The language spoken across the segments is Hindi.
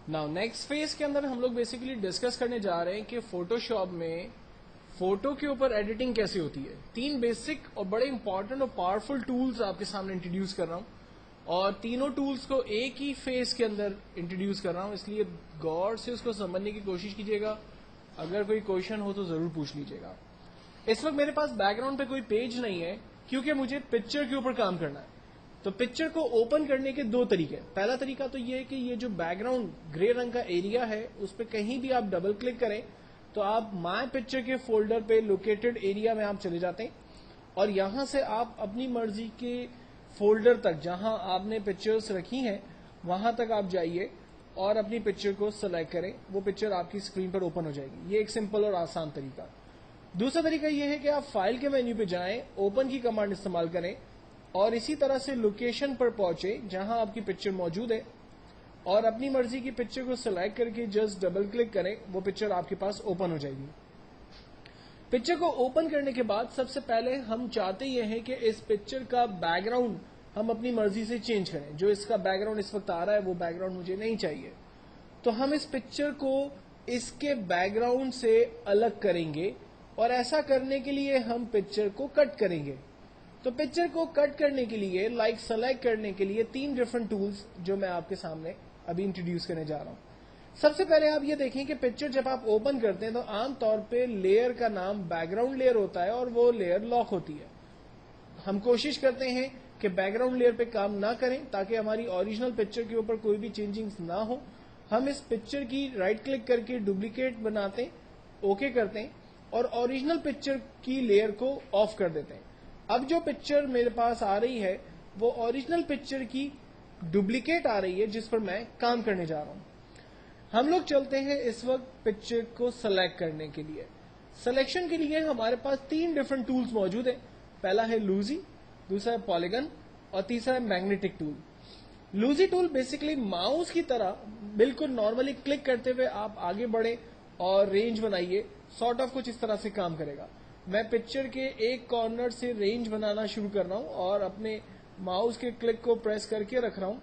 नाउ नेक्स्ट फेज के अंदर हम लोग बेसिकली डिस्कस करने जा रहे हैं कि फोटोशॉप में फोटो के ऊपर एडिटिंग कैसे होती है। 3 बेसिक और बड़े इंपॉर्टेंट और पावरफुल टूल्स आपके सामने इंट्रोड्यूस कर रहा हूं और तीनों टूल्स को एक ही फेज के अंदर इंट्रोड्यूस कर रहा हूं, इसलिए गौर से उसको समझने की कोशिश कीजिएगा। अगर कोई क्वेश्चन हो तो जरूर पूछ लीजिएगा। इस वक्त मेरे पास बैकग्राउंड पे कोई पेज नहीं है क्योंकि मुझे पिक्चर के ऊपर काम करना है। तो पिक्चर को ओपन करने के 2 तरीके। पहला तरीका तो ये है कि ये जो बैकग्राउंड ग्रे रंग का एरिया है उस पर कहीं भी आप डबल क्लिक करें तो आप माय पिक्चर के फोल्डर पे लोकेटेड एरिया में आप चले जाते हैं और यहां से आप अपनी मर्जी के फोल्डर तक जहां आपने पिक्चर्स रखी हैं वहां तक आप जाइए और अपनी पिक्चर को सिलेक्ट करें। वो पिक्चर आपकी स्क्रीन पर ओपन हो जाएगी। ये एक सिंपल और आसान तरीका। दूसरा तरीका यह है कि आप फाइल के मेन्यू पे जाएं, ओपन की कमांड इस्तेमाल करें और इसी तरह से लोकेशन पर पहुंचे जहां आपकी पिक्चर मौजूद है और अपनी मर्जी की पिक्चर को सिलेक्ट करके जस्ट डबल क्लिक करें, वो पिक्चर आपके पास ओपन हो जाएगी। पिक्चर को ओपन करने के बाद सबसे पहले हम चाहते ये हैं कि इस पिक्चर का बैकग्राउंड हम अपनी मर्जी से चेंज करें। जो इसका बैकग्राउंड इस वक्त आ रहा है वो बैकग्राउंड मुझे नहीं चाहिए, तो हम इस पिक्चर को इसके बैकग्राउंड से अलग करेंगे और ऐसा करने के लिए हम पिक्चर को कट करेंगे। तो पिक्चर को कट करने के लिए सेलेक्ट करने के लिए 3 डिफरेंट टूल्स जो मैं आपके सामने अभी इंट्रोड्यूस करने जा रहा हूं। सबसे पहले आप ये देखें कि पिक्चर जब आप ओपन करते हैं तो आमतौर पे लेयर का नाम बैकग्राउंड लेयर होता है और वो लेयर लॉक होती है। हम कोशिश करते हैं कि बैकग्राउंड लेयर पे काम ना करें ताकि हमारी ओरिजिनल पिक्चर के ऊपर कोई भी चेंजिंग्स ना हो। हम इस पिक्चर की राइट क्लिक करके डुप्लीकेट बनाते हैं, ओके करते हैं और ओरिजिनल पिक्चर की लेयर को ऑफ कर देते हैं। अब जो पिक्चर मेरे पास आ रही है वो ओरिजिनल पिक्चर की डुप्लीकेट आ रही है जिस पर मैं काम करने जा रहा हूं। हम लोग चलते हैं इस वक्त पिक्चर को सेलेक्ट करने के लिए। सिलेक्शन के लिए हमारे पास 3 डिफरेंट टूल्स मौजूद हैं। पहला है लूजी, दूसरा है पॉलीगन और तीसरा है मैग्नेटिक टूल। लूजी टूल बेसिकली माउस की तरह बिल्कुल नॉर्मली क्लिक करते हुए आप आगे बढ़े और रेंज बनाइए, सॉर्ट ऑफ कुछ इस तरह से काम करेगा। मैं पिक्चर के एक कॉर्नर से रेंज बनाना शुरू कर रहा हूं और अपने माउस के क्लिक को प्रेस करके रख रहा हूं।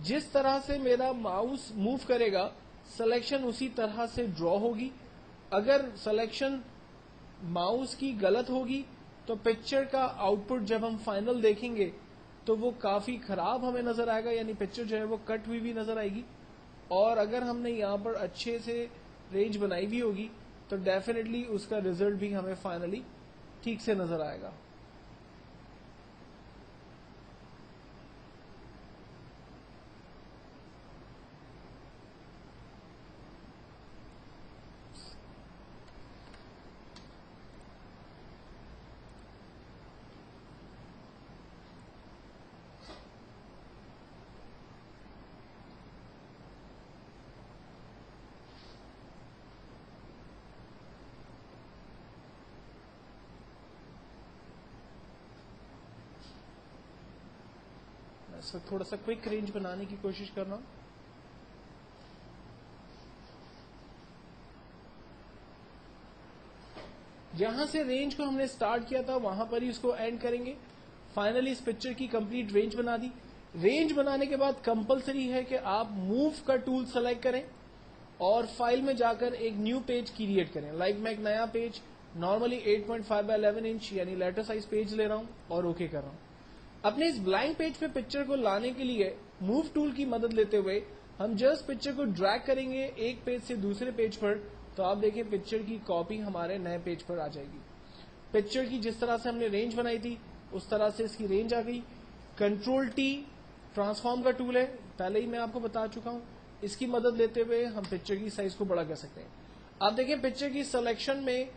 जिस तरह से मेरा माउस मूव करेगा सिलेक्शन उसी तरह से ड्रॉ होगी। अगर सिलेक्शन माउस की गलत होगी तो पिक्चर का आउटपुट जब हम फाइनल देखेंगे तो वो काफी खराब हमें नजर आएगा, यानी पिक्चर जो है वो कट हुई भी नजर आएगी। और अगर हमने यहाँ पर अच्छे से रेंज बनाई भी होगी तो डेफिनेटली उसका रिजल्ट भी हमें फाइनली ठीक से नजर आएगा। मैं थोड़ा सा क्विक रेंज बनाने की कोशिश कर रहा हूं। जहां से रेंज को हमने स्टार्ट किया था वहां पर ही उसको एंड करेंगे। फाइनली इस पिक्चर की कंप्लीट रेंज बना दी। रेंज बनाने के बाद कंपलसरी है कि आप मूव का टूल सेलेक्ट करें और फाइल में जाकर एक न्यू पेज क्रिएट करें। मैं एक नया पेज नॉर्मली 8.5 बाय 11 इंच यानी लेटर साइज पेज ले रहा हूं और ओके कर रहा हूं। अपने इस ब्लैंक पेज पे पिक्चर को लाने के लिए मूव टूल की मदद लेते हुए हम जस्ट पिक्चर को ड्रैग करेंगे एक पेज से दूसरे पेज पर, तो आप देखें पिक्चर की कॉपी हमारे नए पेज पर आ जाएगी। पिक्चर की जिस तरह से हमने रेंज बनाई थी उस तरह से इसकी रेंज आ गई। कंट्रोल टी ट्रांसफॉर्म का टूल है, पहले ही मैं आपको बता चुका हूं। इसकी मदद लेते हुए हम पिक्चर की साइज को बड़ा कर सकते हैं। आप देखें पिक्चर की सिलेक्शन में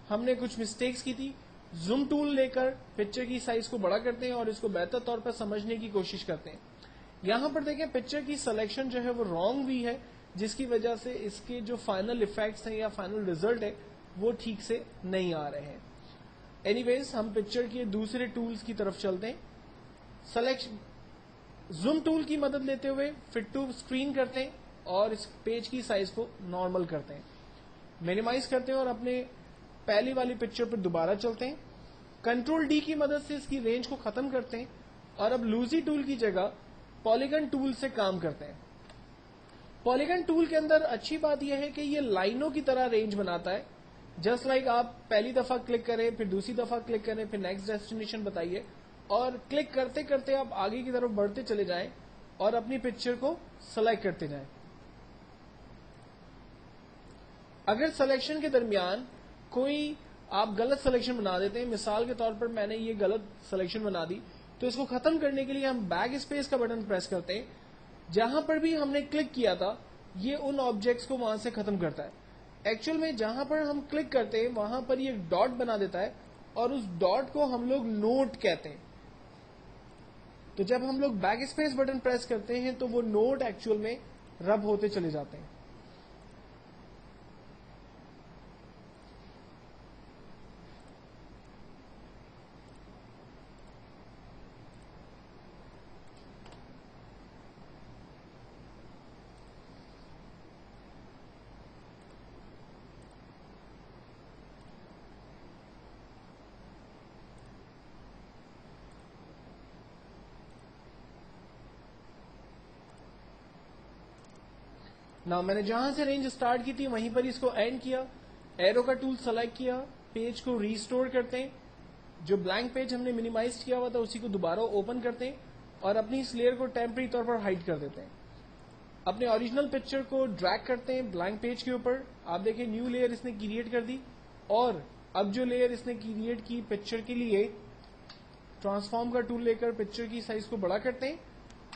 हमने कुछ मिस्टेक्स की थी। जूम टूल लेकर पिक्चर की साइज को बड़ा करते हैं और इसको बेहतर तौर पर समझने की कोशिश करते हैं। यहां पर देखें पिक्चर की सिलेक्शन जो है वो रॉन्ग हुई है, जिसकी वजह से इसके जो फाइनल इफेक्ट्स हैं या फाइनल रिजल्ट है वो ठीक से नहीं आ रहे हैं। एनीवेज हम पिक्चर के दूसरे टूल्स की तरफ चलते हैं। सिलेक्शन जूम टूल की मदद लेते हुए फिट टू स्क्रीन करते हैं और इस पेज की साइज को नॉर्मल करते हैं, मिनिमाइज करते हैं और अपने पहली वाली पिक्चर पर दोबारा चलते हैं। कंट्रोल डी की मदद से इसकी रेंज को खत्म करते हैं और अब लूजी टूल की जगह पॉलीगन टूल से काम करते हैं। पॉलीगन टूल के अंदर अच्छी बात यह है कि ये लाइनों की तरह रेंज बनाता है। जस्ट लाइक आप पहली दफा क्लिक करें, फिर दूसरी दफा क्लिक करें, फिर नेक्स्ट डेस्टिनेशन बताइए, और क्लिक करते करते आप आगे की तरफ बढ़ते चले जाएं और अपनी पिक्चर को सेलेक्ट करते जाएं। अगर सिलेक्शन के दरमियान कोई आप गलत सिलेक्शन बना देते हैं, मिसाल के तौर पर मैंने ये गलत सिलेक्शन बना दी, तो इसको खत्म करने के लिए हम बैक स्पेस का बटन प्रेस करते हैं। जहां पर भी हमने क्लिक किया था, ये उन ऑब्जेक्ट्स को वहां से खत्म करता है। एक्चुअल में जहां पर हम क्लिक करते हैं वहां पर ये डॉट बना देता है, और उस डॉट को हम लोग नोट कहते हैं। तो जब हम लोग बैक स्पेस बटन प्रेस करते हैं तो वो नोट एक्चुअल में रब होते चले जाते हैं। ना मैंने जहां से रेंज स्टार्ट की थी वहीं पर इसको एंड किया, एरो का टूल सेलेक्ट किया, पेज को रीस्टोर करते हैं, जो ब्लैंक पेज हमने मिनिमाइज किया हुआ था उसी को दोबारा ओपन करते हैं और अपनी इस लेयर को टेम्परेरी तौर पर हाइड कर देते हैं। अपने ओरिजिनल पिक्चर को ड्रैग करते हैं ब्लैंक पेज के ऊपर। आप देखें न्यू लेयर इसने क्रिएट कर दी, और अब जो लेयर इसने क्रिएट की पिक्चर के लिए, ट्रांसफॉर्म का टूल लेकर पिक्चर की साइज को बड़ा करते हैं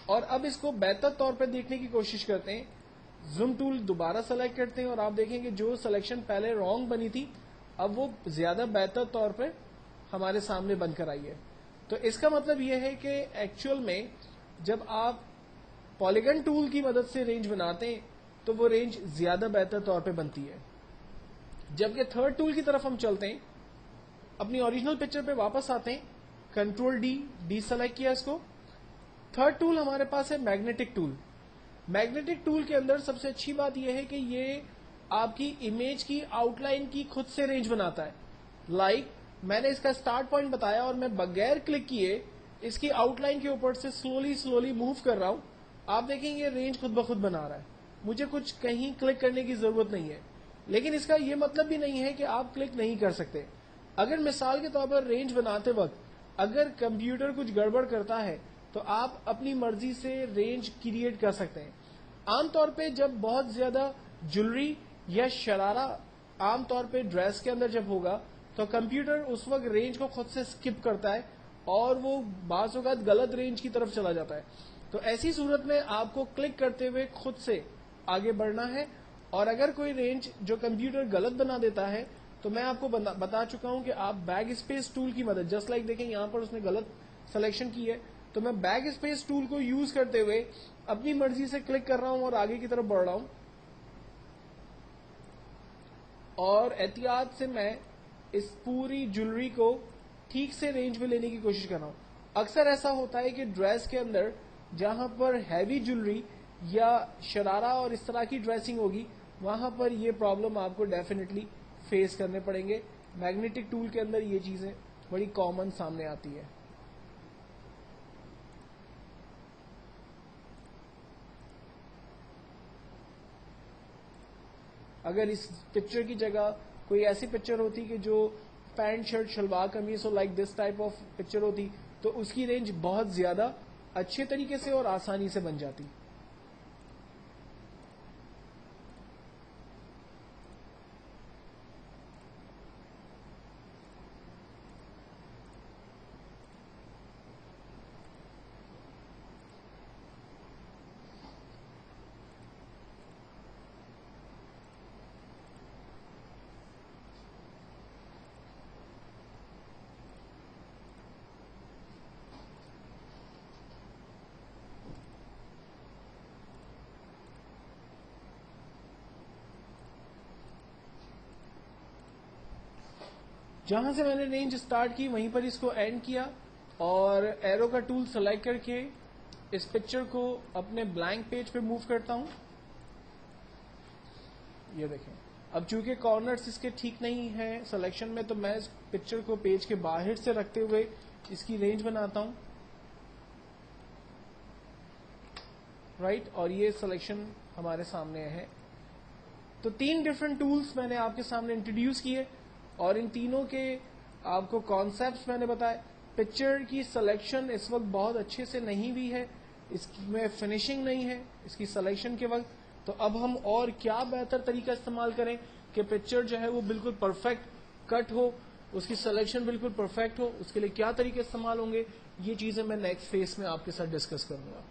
और अब इसको बेहतर तौर पर देखने की कोशिश करते हैं। जूम टूल दोबारा सेलेक्ट करते हैं और आप देखेंगे जो सिलेक्शन पहले रॉन्ग बनी थी अब वो ज्यादा बेहतर तौर पे हमारे सामने बनकर आई है। तो इसका मतलब यह है कि एक्चुअल में जब आप पॉलीगन टूल की मदद से रेंज बनाते हैं तो वो रेंज ज्यादा बेहतर तौर पे बनती है। जबकि थर्ड टूल की तरफ हम चलते हैं, अपनी ओरिजिनल पिक्चर पे वापस आते हैं, कंट्रोल डी सेलेक्ट किया इसको। थर्ड टूल हमारे पास है मैग्नेटिक टूल। मैग्नेटिक टूल के अंदर सबसे अच्छी बात यह है कि ये आपकी इमेज की आउटलाइन की खुद से रेंज बनाता है। लाइक मैंने इसका स्टार्ट पॉइंट बताया और मैं बगैर क्लिक किए इसकी आउटलाइन के ऊपर से स्लोली मूव कर रहा हूं। आप देखेंगे ये रेंज खुद ब खुद बना रहा है, मुझे कुछ कहीं क्लिक करने की जरूरत नहीं है। लेकिन इसका यह मतलब भी नहीं है कि आप क्लिक नहीं कर सकते। अगर मिसाल के तौर पर रेंज बनाते वक्त अगर कंप्यूटर कुछ गड़बड़ करता है तो आप अपनी मर्जी से रेंज क्रिएट कर सकते हैं। आमतौर पे जब बहुत ज्यादा ज्वेलरी या शरारा आमतौर पे ड्रेस के अंदर जब होगा तो कंप्यूटर उस वक्त रेंज को खुद से स्किप करता है और वो बाज़ औक़ात गलत रेंज की तरफ चला जाता है। तो ऐसी सूरत में आपको क्लिक करते हुए खुद से आगे बढ़ना है। और अगर कोई रेंज जो कंप्यूटर गलत बना देता है तो मैं आपको बता चुका हूं कि आप बैक स्पेस टूल की मदद, जस्ट लाइक देखें यहां पर उसने गलत सिलेक्शन की है, तो मैं बैक स्पेस टूल को यूज करते हुए अपनी मर्जी से क्लिक कर रहा हूं और आगे की तरफ बढ़ रहा हूं। और एहतियात से मैं इस पूरी ज्वेलरी को ठीक से रेंज में लेने की कोशिश कर रहा हूं। अक्सर ऐसा होता है कि ड्रेस के अंदर जहां पर हैवी ज्वेलरी या शरारा और इस तरह की ड्रेसिंग होगी वहां पर यह प्रॉब्लम आपको डेफिनेटली फेस करने पड़ेंगे। मैग्नेटिक टूल के अंदर ये चीजें बड़ी कॉमन सामने आती है। अगर इस पिक्चर की जगह कोई ऐसी पिक्चर होती कि जो पैंट शर्ट शलवार कमीज हो, like this type of picture होती, तो उसकी रेंज बहुत ज्यादा अच्छे तरीके से और आसानी से बन जाती। जहां से मैंने रेंज स्टार्ट की वहीं पर इसको एंड किया और एरो का टूल सेलेक्ट करके इस पिक्चर को अपने ब्लैंक पेज पे मूव करता हूं। ये देखें, अब चूंकि कॉर्नर्स इसके ठीक नहीं है सिलेक्शन में, तो मैं इस पिक्चर को पेज के बाहर से रखते हुए इसकी रेंज बनाता हूं। राइट, और ये सिलेक्शन हमारे सामने है। तो 3 डिफरेंट टूल्स मैंने आपके सामने इंट्रोड्यूस किए और इन तीनों के आपको कॉन्सेप्ट्स मैंने बताए। पिक्चर की सिलेक्शन इस वक्त बहुत अच्छे से नहीं भी है, इसमें फिनिशिंग नहीं है इसकी सिलेक्शन के वक्त। तो अब हम और क्या बेहतर तरीका इस्तेमाल करें कि पिक्चर जो है वो बिल्कुल परफेक्ट कट हो, उसकी सिलेक्शन बिल्कुल परफेक्ट हो, उसके लिए क्या तरीके इस्तेमाल होंगे, ये चीजें मैं नेक्स्ट फेज में आपके साथ डिस्कस करूंगा।